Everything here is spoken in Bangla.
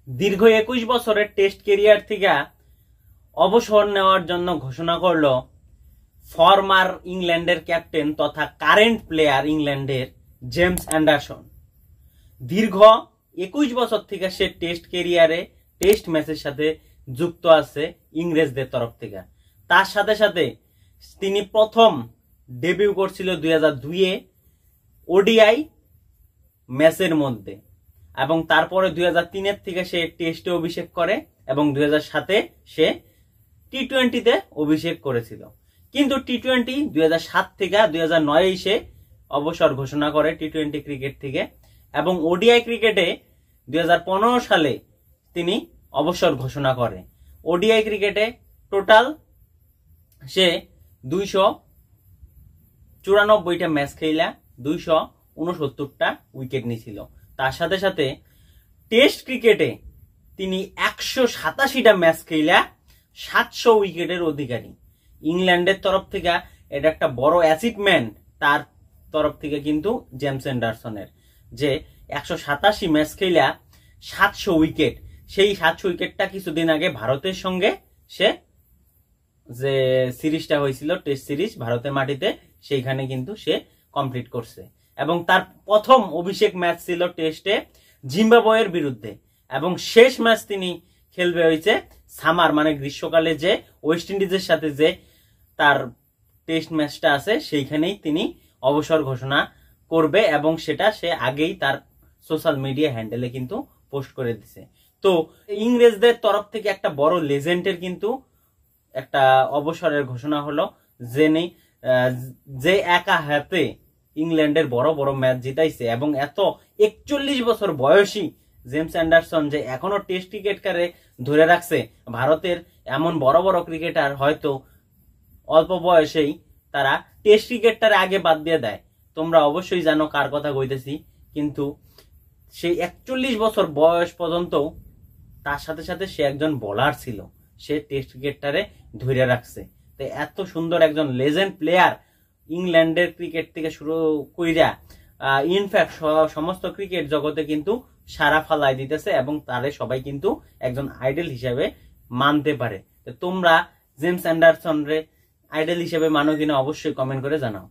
দীর্ঘ 21 বছরের টেস্ট ক্যারিয়ার থেকে অবসর নেওয়ার জন্য ঘোষণা করলো ফরমার ইংল্যান্ডের ক্যাপ্টেন তথা কারেন্ট প্লেয়ার ইংল্যান্ডের জেমস অ্যান্ডারসন। দীর্ঘ 21 বছর থেকে সে টেস্ট ক্যারিয়ারে টেস্ট ম্যাচের সাথে যুক্ত আছে ইংরেজদের তরফ থেকে। তার সাথে সাথে তিনি প্রথম ডেবিউ করছিল 2002-এ ওডিআই ম্যাচের মধ্যে, এবং তারপরে 2003-এর থেকে সে টেস্টে অভিষেক করে এবং 2007-এ সে টি-20-তে অভিষেক করেছিল। কিন্তু টি-20 2007 থেকে 2009-এ সে অবসর ঘোষণা করে টি-20 ক্রিকেট থেকে, এবং ওডিআই ক্রিকেটে 2015 সালে তিনি অবসর ঘোষণা করে। ওডিআই ক্রিকেটে টোটাল সে 294টা ম্যাচ খেলা 269টা উইকেট নিয়েছিল। তার সাথে সাথে টেস্ট ক্রিকেটে তিনি 187টা ম্যাচ খেলা 700 উইকেটের অধিকারী। ইংল্যান্ডের তরফ থেকে এটা একটা বড় অ্যাচিভমেন্ট তার তরফ থেকে, কিন্তু জেমস অ্যান্ডারসনের যে 187 ম্যাচ খেলা 700 উইকেট, সেই 700 উইকেটটা কিছুদিন আগে ভারতের সঙ্গে সে যে সিরিজটা হয়েছিল টেস্ট সিরিজ ভারতের মাটিতে, সেইখানে কিন্তু সে কমপ্লিট করছে। এবং তার প্রথম অভিষেক ম্যাচ ছিল টেস্টে জিম্বাবুয়ের বিরুদ্ধে, এবং শেষ ম্যাচ তিনি খেলবে হয়েছে সামার মানে গ্রীষ্মকালে যে ওয়েস্ট ইন্ডিজের সাথে যে তার টেস্ট ম্যাচটা আছে সেইখানেই তিনি অবসর ঘোষণা করবে, এবং সেটা সে আগেই তার সোশ্যাল মিডিয়া হ্যান্ডেলে কিন্তু পোস্ট করে দিছে। তো ইংরেজদের তরফ থেকে একটা বড় লেজেন্ডের কিন্তু একটা অবসরের ঘোষণা হলো, যে একা হাতে ইংল্যান্ডের বড় বড় ম্যাচ জিতাইছে, এবং এত 41 বছর বয়সী জেমস অ্যান্ডারসন যে এখনো টেস্ট ক্রিকেটকে ধরে রাখছে। ভারতের এমন বড় বড় ক্রিকেটার হয়তো অল্প বয়সেই তারা টেস্ট ক্রিকেটটারে আগে বাদ দিয়ে দেয়। তোমরা অবশ্যই জানো কার কথা কইতেছি, কিন্তু সেই 41 বছর বয়স পর্যন্ত তার সাথে সাথে সে একজন বোলার ছিল, সে টেস্ট ক্রিকেটটারে ধরে রাখছে। তো এত সুন্দর একজন লেজেন্ড প্লেয়ার ইংল্যান্ডের ক্রিকেট থেকে শুরু কইরা ইনফ্যাক্ট সমস্ত ক্রিকেট জগতে কিন্তু সারা ফালাই দিতেছে, এবং তারে সবাই কিন্তু একজন আইডল হিসেবে মানতে পারে। তোমরা জেমস অ্যান্ডারসন রে আইডল হিসেবে মানো কিনা অবশ্যই কমেন্ট করে জানাও।